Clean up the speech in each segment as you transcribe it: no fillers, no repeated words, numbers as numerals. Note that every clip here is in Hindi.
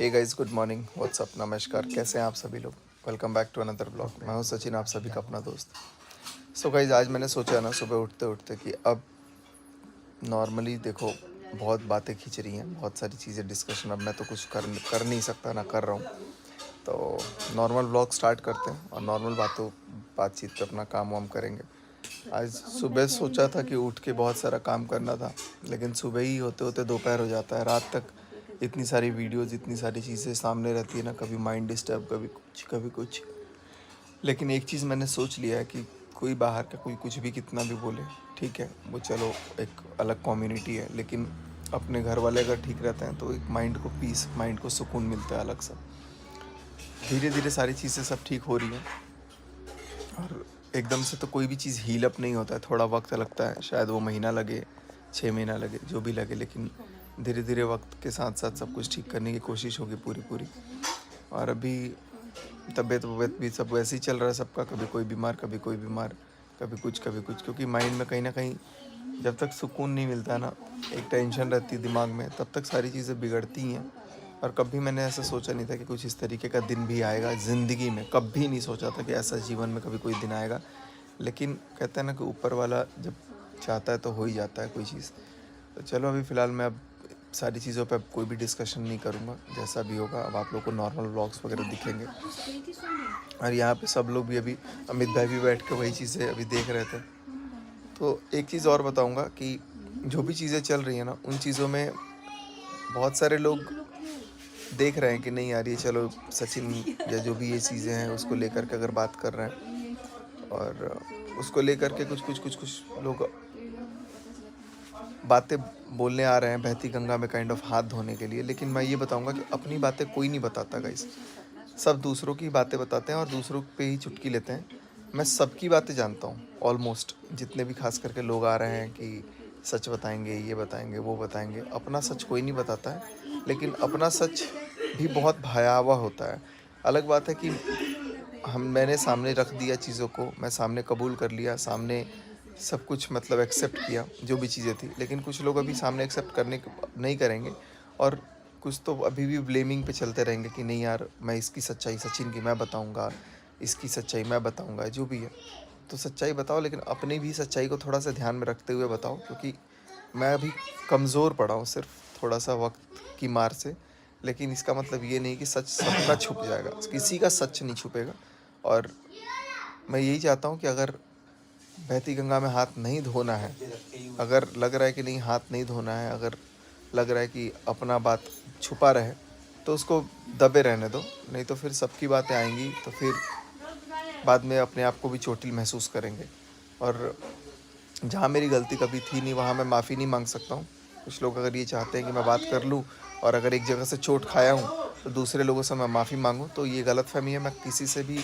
हे गाइस, गुड मॉर्निंग, व्हाट्सअप, नमस्कार, कैसे हैं आप सभी लोग। Welcome back to another blog. मैं हूं सचिन, आप सभी का अपना दोस्त। सो गाइस, आज मैंने सोचा ना सुबह उठते उठते कि अब नॉर्मली देखो बहुत बातें खींच रही हैं, बहुत सारी चीज़ें डिस्कशन। अब मैं तो कुछ कर नहीं सकता, ना कर रहा हूँ। तो नॉर्मल ब्लॉग स्टार्ट करते हैं और नॉर्मल बातचीत पे अपना काम वाम करेंगे। आज सुबह सोचा था कि उठ के बहुत सारा काम करना था, लेकिन सुबह ही होते होते दोपहर हो जाता है। रात तक इतनी सारी वीडियोज़, इतनी सारी चीज़ें सामने रहती है ना, कभी माइंड डिस्टर्ब, कभी कुछ कभी कुछ। लेकिन एक चीज़ मैंने सोच लिया है कि कोई बाहर का कोई कुछ भी कितना भी बोले, ठीक है, वो चलो एक अलग कम्युनिटी है, लेकिन अपने घर वाले अगर ठीक रहते हैं तो एक माइंड को पीस, माइंड को सुकून मिलता है अलग सा। धीरे धीरे सारी चीज़ें सब ठीक हो रही हैं और एकदम से तो कोई भी चीज़ हील अप नहीं होता है, थोड़ा वक्त लगता है। शायद वो महीना लगे, 6 महीना लगे, जो भी लगे, लेकिन धीरे धीरे वक्त के साथ साथ सब कुछ ठीक करने की कोशिश होगी पूरी पूरी। और अभी तबीयत वबीयत भी सब वैसे ही चल रहा है सबका, कभी कोई बीमार, कभी कोई बीमार, कभी कुछ कभी कुछ। क्योंकि माइंड में कहीं ना कहीं जब तक सुकून नहीं मिलता ना, एक टेंशन रहती है दिमाग में, तब तक सारी चीज़ें बिगड़ती हैं। और कभी मैंने ऐसा सोचा नहीं था कि कुछ इस तरीके का दिन भी आएगा ज़िंदगी में। कभी नहीं सोचा था कि ऐसा जीवन में कभी कोई दिन आएगा। लेकिन कहते हैं ना कि ऊपर वाला जब चाहता है तो हो ही जाता है कोई चीज़। तो चलो, अभी फ़िलहाल मैं अब सारी चीज़ों पे अब कोई भी डिस्कशन नहीं करूँगा। जैसा भी होगा, अब आप लोग को नॉर्मल व्लॉग्स वगैरह दिखेंगे। और यहाँ पे सब लोग भी, अभी अमित भाई भी बैठ के वही चीज़ें अभी देख रहे थे। तो एक चीज़ और बताऊँगा कि जो भी चीज़ें चल रही हैं ना, उन चीज़ों में बहुत सारे लोग देख रहे हैं कि नहीं यार, ये चलो सचिन या जो भी ये चीज़ें हैं उसको लेकर के अगर बात कर रहे हैं, और उसको लेकर के कुछ लोग बातें बोलने आ रहे हैं बहती गंगा में, काइंड ऑफ हाथ धोने के लिए। लेकिन मैं ये बताऊंगा कि अपनी बातें कोई नहीं बताता गाइस। सब दूसरों की बातें बताते हैं और दूसरों पे ही चुटकी लेते हैं। मैं सबकी बातें जानता हूँ ऑलमोस्ट, जितने भी खास करके लोग आ रहे हैं कि सच बताएंगे, ये बताएंगे, वो बताएंगे, अपना सच कोई नहीं बताता है। लेकिन अपना सच भी बहुत भयावह होता है। अलग बात है कि मैंने सामने रख दिया चीज़ों को, मैं सामने कबूल कर लिया, सामने सब कुछ मतलब एक्सेप्ट किया जो भी चीज़ें थी। लेकिन कुछ लोग अभी सामने एक्सेप्ट नहीं करेंगे, और कुछ तो अभी भी ब्लेमिंग पे चलते रहेंगे कि नहीं यार, मैं इसकी सच्चाई सचिन की मैं बताऊंगा, इसकी सच्चाई मैं बताऊंगा, जो भी है। तो सच्चाई बताओ, लेकिन अपनी भी सच्चाई को थोड़ा सा ध्यान में रखते हुए बताओ। क्योंकि मैं अभी कमज़ोर पड़ा हूँ सिर्फ थोड़ा सा वक्त की मार से। लेकिन इसका मतलब ये नहीं कि सच सबका छुप जाएगा, किसी का सच नहीं छुपेगा। और मैं यही चाहता हूँ कि अगर बहती गंगा में हाथ नहीं धोना है, अगर लग रहा है कि नहीं हाथ नहीं धोना है, अगर लग रहा है कि अपना बात छुपा रहे, तो उसको दबे रहने दो। नहीं तो फिर सबकी बातें आएंगी, तो फिर बाद में अपने आप को भी चोटिल महसूस करेंगे। और जहाँ मेरी गलती कभी थी नहीं, वहाँ मैं माफ़ी नहीं मांग सकता हूँ। कुछ लोग अगर ये चाहते हैं कि मैं बात कर लूँ और अगर एक जगह से चोट खाया हूँ तो दूसरे लोगों से मैं माफ़ी मांगूँ, तो ये गलतफहमी है। मैं किसी से भी,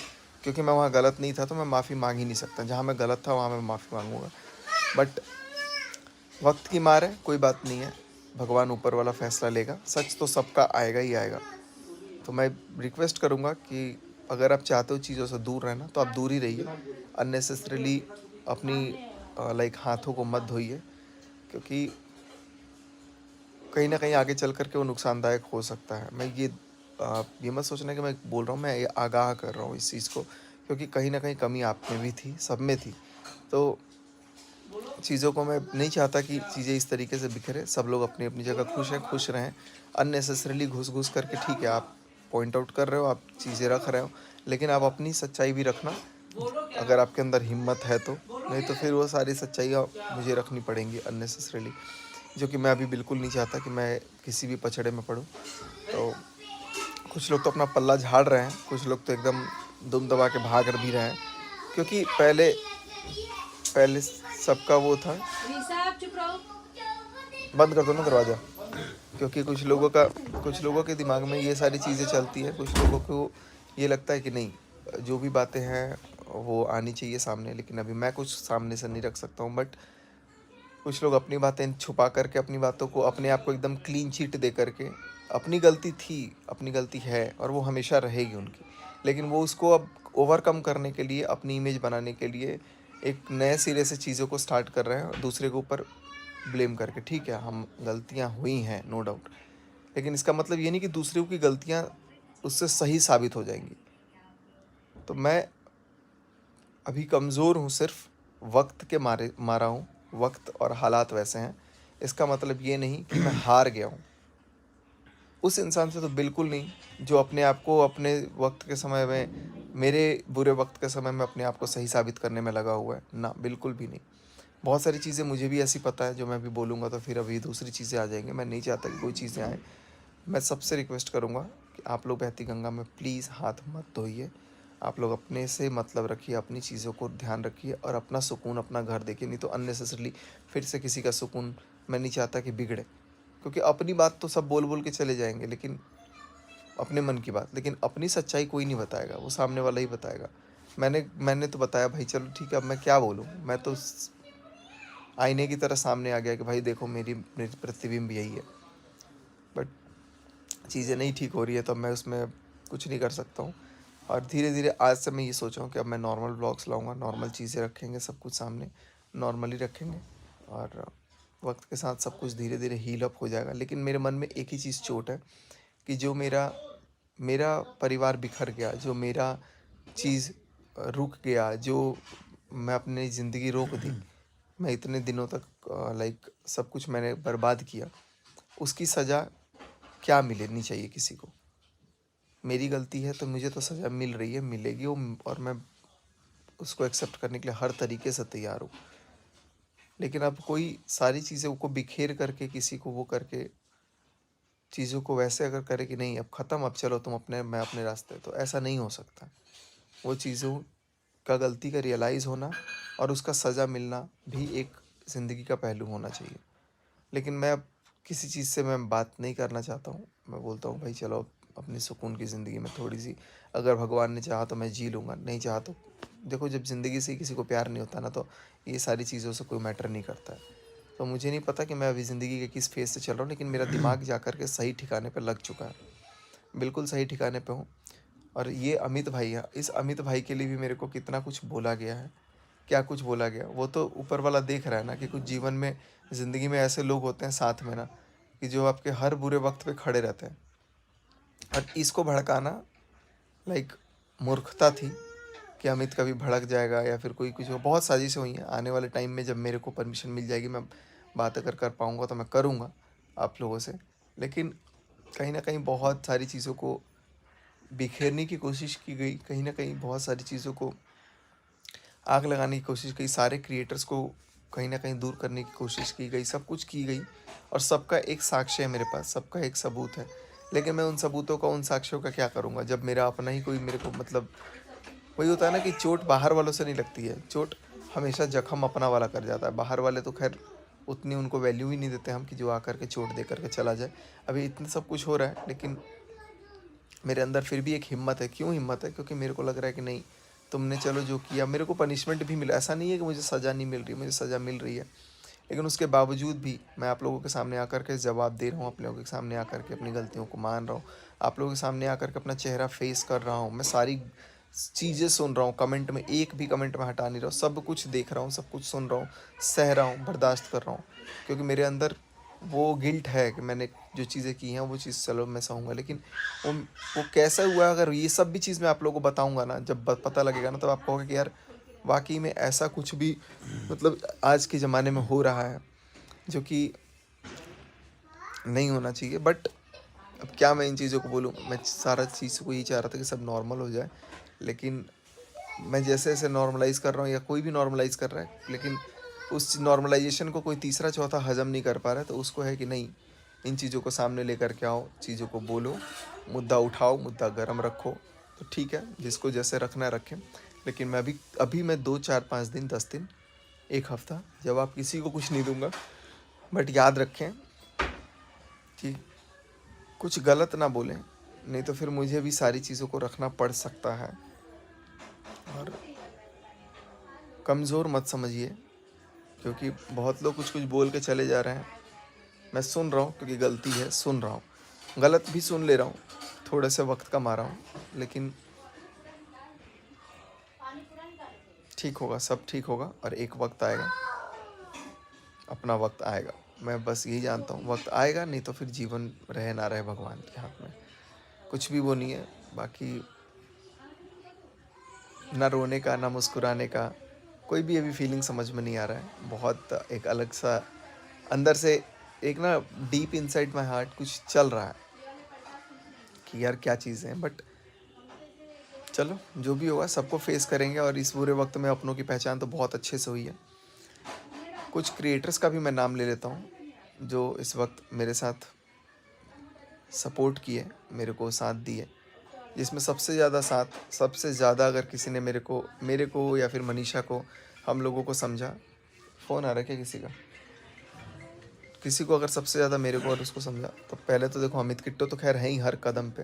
क्योंकि मैं वहाँ गलत नहीं था तो मैं माफ़ी मांग ही नहीं सकता। जहाँ मैं गलत था वहाँ मैं माफ़ी मांगूंगा। बट वक्त की मार है, कोई बात नहीं है, भगवान ऊपर वाला फैसला लेगा। सच तो सबका आएगा ही आएगा। तो मैं रिक्वेस्ट करूँगा कि अगर आप चाहते हो चीज़ों से दूर रहना, तो आप दूर ही रहिए। अननेसेसरीली अपनी लाइक हाथों को मत धोइए, क्योंकि कहीं ना कहीं आगे चल कर के वो नुकसानदायक हो सकता है। मैं ये मत सोचना कि मैं बोल रहा हूँ, मैं ये आगाह कर रहा हूँ इस चीज़ को, क्योंकि कहीं ना कहीं कमी आप में भी थी, सब में थी। तो चीज़ों को मैं नहीं चाहता कि चीज़ें इस तरीके से बिखरे। सब लोग अपनी अपनी जगह खुश रहें। अननेसेसरीली घुस घुस करके, ठीक है, आप पॉइंट आउट कर रहे हो, आप चीज़ें रख रहे हो, लेकिन आप अपनी सच्चाई भी रखना, अगर आपके अंदर हिम्मत है तो। नहीं तो फिर वो सारी सच्चाइयाँ मुझे रखनी पड़ेंगी अननेसेसरीली, जो कि मैं अभी बिल्कुल नहीं चाहता कि मैं किसी भी पचड़े में पड़ूँ। तो कुछ लोग तो अपना पल्ला झाड़ रहे हैं, कुछ लोग तो एकदम दुम दबा के भाग भी रहे हैं। क्योंकि पहले पहले सबका वो था। बंद कर दो ना दरवाज़ा। क्योंकि कुछ लोगों के दिमाग में ये सारी चीज़ें चलती है। कुछ लोगों को ये लगता है कि नहीं, जो भी बातें हैं वो आनी चाहिए सामने। लेकिन अभी मैं कुछ सामने से नहीं रख सकता हूँ। बट कुछ लोग अपनी बातें छुपा करके, अपनी बातों को, अपने आप को एकदम क्लीन चिट दे करके, अपनी गलती थी, अपनी गलती है और वो हमेशा रहेगी उनकी, लेकिन वो उसको अब ओवरकम करने के लिए, अपनी इमेज बनाने के लिए एक नए सिरे से चीज़ों को स्टार्ट कर रहे हैं, दूसरे के ऊपर ब्लेम करके। ठीक है, हम गलतियां हुई हैं, नो डाउट, लेकिन इसका मतलब ये नहीं कि दूसरों की गलतियाँ उससे सही साबित हो जाएँगी। तो मैं अभी कमज़ोर हूँ, सिर्फ़ वक़्त के मारा हूँ, वक़्त और हालात वैसे हैं। इसका मतलब ये नहीं कि मैं हार गया हूँ। उस इंसान से तो बिल्कुल नहीं, जो अपने आप को अपने वक़्त के समय में, मेरे बुरे वक़्त के समय में अपने आप को सही साबित करने में लगा हुआ है। ना, बिल्कुल भी नहीं। बहुत सारी चीज़ें मुझे भी ऐसी पता है, जो मैं अभी बोलूँगा तो फिर अभी दूसरी चीज़ें आ जाएँगी। मैं नहीं चाहता कि कोई चीज़ें आएँ। मैं सबसे रिक्वेस्ट करूँगा कि आप लोग बहती गंगा में प्लीज़ हाथ मत धोइए। आप लोग अपने से मतलब रखिए, अपनी चीज़ों को ध्यान रखिए और अपना सुकून, अपना घर देखिए, नहीं तो अननेसेसरली फिर से किसी का सुकून मैं नहीं चाहता कि बिगड़े। क्योंकि अपनी बात तो सब बोल-बोल के चले जाएँगे, लेकिन अपने मन की बात, लेकिन अपनी सच्चाई कोई नहीं बताएगा, वो सामने वाला ही बताएगा। मैंने तो बताया भाई, चलो ठीक है, अब मैं क्या बोलूँ? मैं तो स आईने की तरह सामने आ गया कि भाई देखो, मेरी प्रतिबिंब यही है। बट चीज़ें नहीं ठीक हो रही है, तो अब मैं उसमें कुछ नहीं कर सकता हूँ। और धीरे-धीरे आज से मैं ये सोचा हूँ कि अब मैं नॉर्मल व्लॉग्स लाऊँगा, नॉर्मल चीज़ें रखेंगे, सब कुछ सामने नॉर्मली रखेंगे और वक़्त के साथ सब कुछ धीरे-धीरे हील अप हो जाएगा। लेकिन मेरे मन में एक ही चीज़ चोट है कि जो मेरा मेरा परिवार बिखर गया, जो मेरा चीज़ रुक गया, जो मैं अपनी ज़िंदगी रोक दी, मैं इतने दिनों तक लाइक सब कुछ मैंने बर्बाद किया, उसकी सज़ा क्या मिलनी चाहिए किसी को? मेरी गलती है तो मुझे तो सज़ा मिल रही है, मिलेगी और मैं उसको एक्सेप्ट करने के लिए हर तरीके से तैयार हूँ। लेकिन अब कोई सारी चीज़ें को बिखेर करके, किसी को वो करके, चीज़ों को वैसे अगर करे कि नहीं अब ख़त्म, अब चलो तुम अपने, मैं अपने रास्ते, तो ऐसा नहीं हो सकता। वो चीज़ों का गलती का रियलाइज़ होना और उसका सज़ा मिलना भी एक ज़िंदगी का पहलू होना चाहिए। लेकिन मैं अब किसी चीज़ से मैं बात नहीं करना चाहता हूँ। मैं बोलता हूँ भाई चलो अपनी सुकून की ज़िंदगी में थोड़ी-सी, अगर भगवान ने चाहा तो मैं जी लूँगा, नहीं चाहा तो देखो, जब ज़िंदगी से ही किसी को प्यार नहीं होता ना, तो ये सारी चीज़ों से कोई मैटर नहीं करता है। तो मुझे नहीं पता कि मैं अभी ज़िंदगी के किस फ़ेज़ से चल रहा हूँ, लेकिन मेरा दिमाग जा कर के सही ठिकाने पे लग चुका है। बिल्कुल सही ठिकाने पे हूँ। और ये अमित भाई है, इस अमित भाई के लिए भी मेरे को कितना कुछ बोला गया है, क्या कुछ बोला गया, वो तो ऊपर वाला देख रहा है ना, कि कुछ जीवन में, ज़िंदगी में ऐसे लोग होते हैं साथ में ना, कि जो आपके हर बुरे वक़्त पे खड़े रहते हैं। और इसको भड़काना लाइक मूर्खता थी, कि अमित कभी भड़क जाएगा या फिर कोई कुछ, बहुत साजिशें हुई हैं। आने वाले टाइम में जब मेरे को परमिशन मिल जाएगी, मैं बात अगर कर पाऊँगा तो मैं करूँगा आप लोगों से। लेकिन कहीं न कहीं बहुत सारी चीज़ों को बिखेरने की कोशिश की गई, कहीं न कहीं बहुत सारी चीज़ों को आग लगाने की कोशिश की, सारे क्रिएटर्स को कहीं न कहीं दूर करने की कोशिश की गई, सब कुछ की गई और सबका एक साक्ष्य है मेरे पास, सबका एक सबूत है। लेकिन मैं उन सबूतों का, उन साक्ष्यों का क्या करूँगा, जब मेरा अपना ही कोई मेरे को मतलब, वही होता है ना कि चोट बाहर वालों से नहीं लगती है, चोट हमेशा ज़ख्म अपना वाला कर जाता है। बाहर वाले तो ख़ैर उतनी उनको वैल्यू ही नहीं देते हम, कि जो आकर के चोट दे कर के चला जाए। अभी इतना सब कुछ हो रहा है, लेकिन मेरे अंदर फिर भी एक हिम्मत है। क्यों हिम्मत है? क्योंकि मेरे को लग रहा है कि नहीं, तुमने चलो जो किया, मेरे को पनिशमेंट भी मिला। ऐसा नहीं है कि मुझे सज़ा नहीं मिल रही, मुझे सज़ा मिल रही है। लेकिन उसके बावजूद भी मैं आप लोगों के सामने आकर के जवाब दे रहा हूँ, आप लोगों के सामने आकर के अपनी गलतियों को मान रहा हूँ, आप लोगों के सामने आकर के अपना चेहरा फेस कर रहा हूँ, मैं सारी चीज़ें सुन रहा हूँ, कमेंट में एक भी कमेंट में हटा नहीं रहा हूँ, सब कुछ देख रहा हूँ, सब कुछ सुन रहा हूँ, सह रहा हूँ, बर्दाश्त कर रहा हूँ। क्योंकि मेरे अंदर वो गिल्ट है कि मैंने जो चीज़ें की हैं वो चीज़ चलो मैं सहूँगा, लेकिन वो कैसा हुआ, अगर ये सब भी चीज़ मैं आप लोगों को बताऊँगा ना, जब पता लगेगा ना, तब आप कहोगे कि यार वाकई में ऐसा कुछ भी मतलब आज के ज़माने में हो रहा है, जो कि नहीं होना चाहिए। बट अब क्या मैं इन चीज़ों को बोलूँ, मैं सारा चीज़ को यही चाह रहा था कि सब नॉर्मल हो जाए, लेकिन मैं जैसे-जैसे नॉर्मलाइज़ कर रहा हूँ या कोई भी नॉर्मलाइज़ कर रहा है, लेकिन उस नॉर्मलाइज़ेशन को कोई तीसरा चौथा हज़म नहीं कर पा रहा है, तो उसको है कि नहीं, इन चीज़ों को सामने लेकर के आओ, चीज़ों को बोलो, मुद्दा उठाओ, मुद्दा गर्म रखो, तो ठीक है, जिसको जैसे रखना है रखें। लेकिन मैं अभी अभी मैं 2, 4, 5 दिन, 10 दिन, 1 हफ़्ता जवाब किसी को कुछ नहीं दूँगा। बट याद रखें कि कुछ गलत ना बोलें, नहीं तो फिर मुझे भी सारी चीज़ों को रखना पड़ सकता है। और कमज़ोर मत समझिए, क्योंकि बहुत लोग कुछ-कुछ बोल के चले जा रहे हैं। मैं सुन रहा हूँ क्योंकि गलती है, सुन रहा हूँ। गलत भी सुन ले रहा हूँ, थोड़े से वक़्त का मारा हूँ, लेकिन ठीक होगा, सब ठीक होगा और एक वक़्त आएगा, अपना वक़्त आएगा। मैं बस यही जानता हूँ वक़्त आएगा, नहीं तो फिर जीवन रहे ना रहे भगवान के हाथ में। कुछ भी वो नहीं है, बाकी ना रोने का, ना मुस्कुराने का, कोई भी अभी फीलिंग समझ में नहीं आ रहा है। बहुत एक अलग-सा अंदर से एक ना डीप इनसाइड माय हार्ट कुछ चल रहा है कि यार क्या चीज़ें हैं, बट चलो जो भी होगा सबको फेस करेंगे और इस बुरे वक़्त में अपनों की पहचान तो बहुत अच्छे से हुई है। कुछ क्रिएटर्स का भी मैं नाम ले लेता हूँ, जो इस वक़्त मेरे साथ सपोर्ट किए, मेरे को साथ दिए। जिसमें सबसे ज़्यादा अगर किसी ने मेरे को या फिर मनीषा को, हम लोगों को समझा। फ़ोन आ रहा है क्या किसी का? किसी को अगर सबसे ज़्यादा मेरे को और उसको समझा, तो पहले तो देखो अमित किट्टो तो ख़ैर हैं ही हर कदम पे,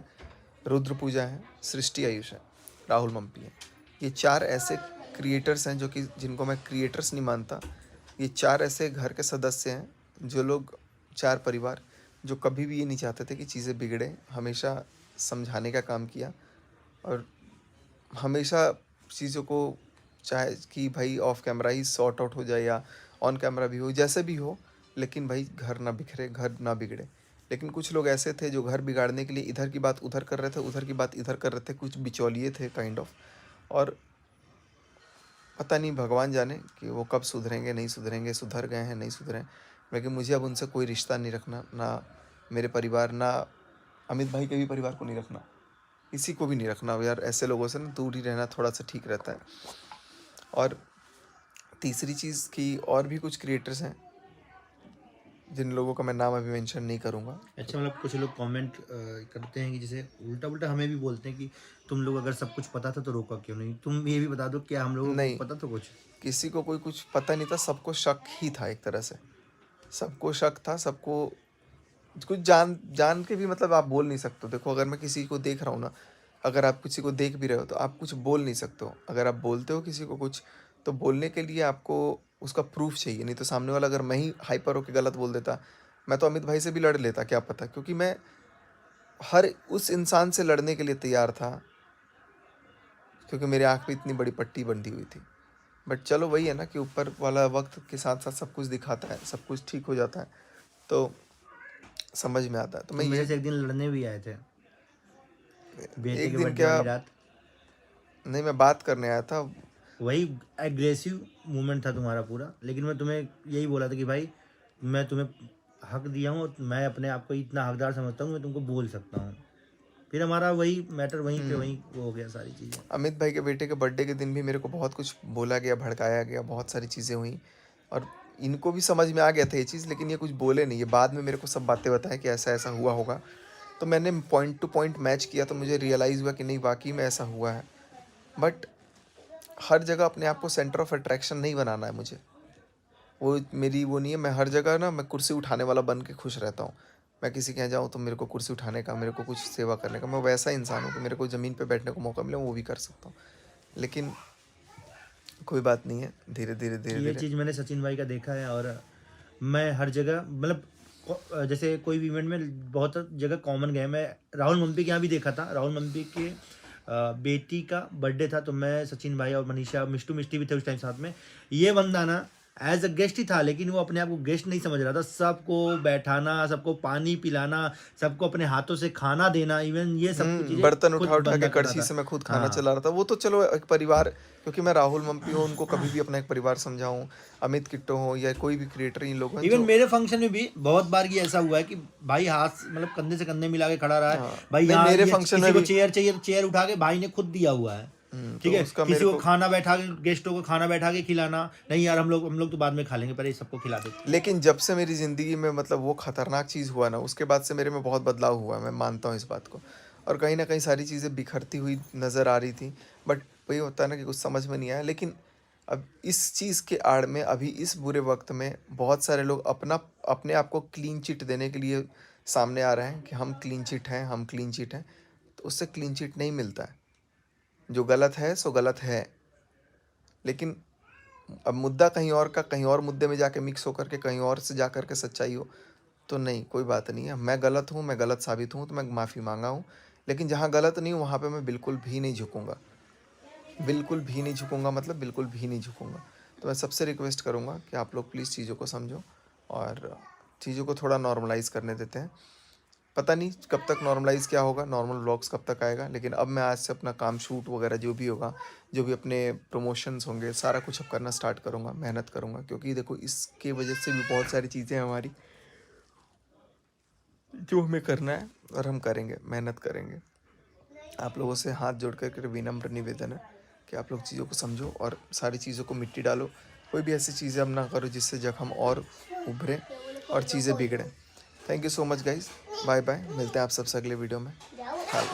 रुद्र पूजा है, सृष्टि आयुष है, राहुल मम्पी है। ये 4 ऐसे क्रिएटर्स हैं जो कि जिनको मैं क्रिएटर्स नहीं मानता। ये 4 ऐसे घर के सदस्य हैं जो लोग 4 परिवार जो कभी भी ये नहीं चाहते थे कि चीज़ें बिगड़ें, हमेशा समझाने का काम किया और हमेशा चीज़ों को चाहे कि भाई of camera he sort out हो जाए या ऑन कैमरा भी हो, जैसे भी हो, लेकिन भाई घर ना बिखरे, घर ना बिगड़े। लेकिन कुछ लोग ऐसे थे जो घर बिगाड़ने के लिए इधर की बात उधर कर रहे थे, उधर की बात इधर कर रहे थे, कुछ बिचौलिए थे काइंड ऑफ। और पता नहीं भगवान जाने कि वो कब सुधरेंगे, नहीं सुधरेंगे, सुधर गए हैं, नहीं सुधरे हैं। लेकिन मुझे अब उनसे कोई रिश्ता नहीं रखना, ना मेरे परिवार, ना अमित भाई के भी परिवार को नहीं रखना, किसी को भी नहीं रखना यार। ऐसे लोगों से ना दूर ही रहना थोड़ा सा ठीक रहता है। और तीसरी चीज़ कि और भी कुछ क्रिएटर्स हैं जिन लोगों का मैं नाम अभी मेंशन नहीं करूँगा। अच्छा, मतलब कुछ लोग कमेंट करते हैं कि जैसे उल्टा उल्टा हमें भी बोलते हैं कि तुम लोग अगर सब कुछ पता था तो रोका क्यों नहीं। तुम ये भी बता दो, क्या हम लोगों को नहीं, पता था कुछ? किसी को कोई कुछ पता नहीं था, सबको शक ही था एक तरह से। सबको शक था, सबको कुछ जान जान के भी मतलब आप बोल नहीं सकते हो। देखो अगर मैं किसी को देख रहा हूँ ना, अगर आप किसी को देख भी रहे हो तो आप कुछ बोल नहीं सकते हो। अगर आप बोलते हो किसी को कुछ, तो बोलने के लिए आपको उसका प्रूफ चाहिए, नहीं तो सामने वाला अगर मैं ही हाइपर होके गलत बोल देता, मैं तो अमित भाई से भी लड़ लेता क्या पता, क्योंकि मैं हर उस इंसान से लड़ने के लिए तैयार था, क्योंकि मेरे आँख पे इतनी बड़ी पट्टी बंधी हुई थी। बट चलो वही है ना कि ऊपर वाला वक़्त के साथ-साथ सब कुछ दिखाता है, सब कुछ ठीक हो जाता है, तो समझ में आता है। तो मैं तुम मेरे ये से एक दिन लड़ने भी आए थे, बेटे एक के दिन बर्थडे क्या, वाली रात। नहीं मैं बात करने आया था। वही एग्रेसिव मूवमेंट था तुम्हारा पूरा, लेकिन मैं तुम्हें यही बोला था कि भाई मैं तुम्हें हक दिया हूँ और मैं अपने आप को इतना हकदार समझता हूँ, मैं तुमको बोल सकता हूँ। फिर हमारा वही मैटर वहीं पे वहीं वो हो गया सारी चीज़ें। अमित भाई के बेटे के बर्थडे के दिन भी मेरे को बहुत कुछ बोला गया, भड़काया गया, बहुत सारी चीज़ें हुई और इनको भी समझ में आ गया था ये चीज़, लेकिन ये कुछ बोले नहीं। ये बाद में मेरे को सब बातें बताएँ कि ऐसा-ऐसा हुआ होगा। तो मैंने पॉइंट टू पॉइंट मैच किया, तो मुझे रियलाइज़ हुआ कि नहीं वाक़ई में ऐसा हुआ है। बट हर जगह अपने आप को सेंटर ऑफ अट्रैक्शन नहीं बनाना है मुझे। वो मेरी वो नहीं है, मैं हर जगह ना मैं कुर्सी उठाने वाला बन के खुश रहता हूँ। मैं किसी के यहाँ जाऊँ तो मेरे को कुर्सी उठाने का, मेरे को कुछ सेवा करने का, मैं वैसा इंसान हूँ कि मेरे को ज़मीन पे बैठने को मौका मिले वो भी कर सकता हूँ। लेकिन कोई बात नहीं है, धीरे-धीरे, ये धीरे-धीरे। चीज़ मैंने सचिन भाई का देखा है, और मैं हर जगह मतलब जैसे कोई भी इवेंट में बहुत जगह कॉमन गए। मैं राहुल मम्पी के यहाँ भी देखा था, राहुल मम्पी के बेटी का बर्थडे था, तो मैं सचिन भाई और मनीषा मिष्टू मिष्टी भी थे उस टाइम साथ में। ये बंदा ना एज अ गेस्ट ही था, लेकिन वो अपने आप को गेस्ट नहीं समझ रहा था। सबको बैठाना, सबको पानी पिलाना, सबको अपने हाथों से खाना देना, इवन ये सब कुछ चीज़ें बर्तन खुद उठा-उठा के बंदा कर रहा कड़छी था। से मैं खुद खाना हाँ। चला रहा था। वो तो चलो एक परिवार, क्योंकि मैं राहुल मम्पी हूँ, उनको कभी भी अपना एक परिवार समझा हूँ। अमित किट्टो हो या कोई भी क्रिएटर, इन लोग हैं इवन जो मेरे फंक्शन में भी बहुत बार ये ऐसा हुआ है कि भाई हाथ मतलब कंधे से कंधे मिला के खड़ा रहा है। हाँ, भाई नहीं यहाँ मेरे ये फंक्शन में किसी को भी चेयर चाहिए तो चेयर उठा के भाई ने खुद दिया हुआ है। ठीक तो है, उसका किसी मेरे को को, खाना बैठा के, गेस्टों को खाना बैठा के खिलाना, नहीं यार हम लोग तो बाद में खा लेंगे, पहले सबको खिला देते हैं। लेकिन जब से मेरी ज़िंदगी में मतलब वो खतरनाक चीज़ हुआ ना, उसके बाद से मेरे में बहुत बदलाव हुआ है, मैं मानता हूँ इस बात को। और कहीं न कहीं सारी चीज़ें बिखरती हुई नज़र आ रही थी, बट वही होता है ना कि कुछ समझ में नहीं आया। लेकिन अब इस चीज़ के आड़ में, अभी इस बुरे वक़्त में बहुत सारे लोग अपने आप को क्लीन चिट देने के लिए सामने आ रहे हैं कि हम क्लीन चिट हैं, हम क्लीन चिट हैं। तो उससे क्लीन चिट नहीं मिलता है। जो गलत है सो गलत है। लेकिन अब मुद्दा कहीं और का कहीं और मुद्दे में जाके मिक्स होकर के कहीं और से जा कर के सच्चाई हो, तो नहीं, कोई बात नहीं है। मैं गलत हूँ, मैं गलत साबित हूँ, तो मैं माफ़ी माँगा हूँ। लेकिन जहाँ गलत नहीं हूँ, वहाँ पे मैं बिल्कुल भी नहीं झुकूँगा। बिल्कुल भी नहीं झुकूँगा, मतलब बिल्कुल भी नहीं झुकूँगा। तो मैं सबसे रिक्वेस्ट करूँगा कि आप लोग प्लीज़ चीज़ों को समझो और चीज़ों को थोड़ा नॉर्मलाइज़ करने देते हैं। पता नहीं कब तक नॉर्मलाइज़ क्या होगा, नॉर्मल व्लॉग्स कब तक आएगा, लेकिन अब मैं आज से अपना काम शूट वगैरह जो भी होगा, जो भी अपने प्रमोशंस होंगे, सारा कुछ अब करना स्टार्ट करूँगा, मेहनत करूँगा, क्योंकि देखो इसके वजह से भी बहुत सारी चीज़ें हैं हमारी जो हमें करना है और हम करेंगे, मेहनत करेंगे। आप लोगों से हाथ जोड़ कर विनम्र निवेदन है कि आप लोग चीज़ों को समझो और सारी चीज़ों को मिट्टी डालो। कोई भी ऐसी चीज़ें अब ना करो जिससे जख्म और उभरे और चीज़ें बिगड़ें। Thank you so much guys, bye bye, मिलते हैं आप सबसे अगले वीडियो में। हाँ।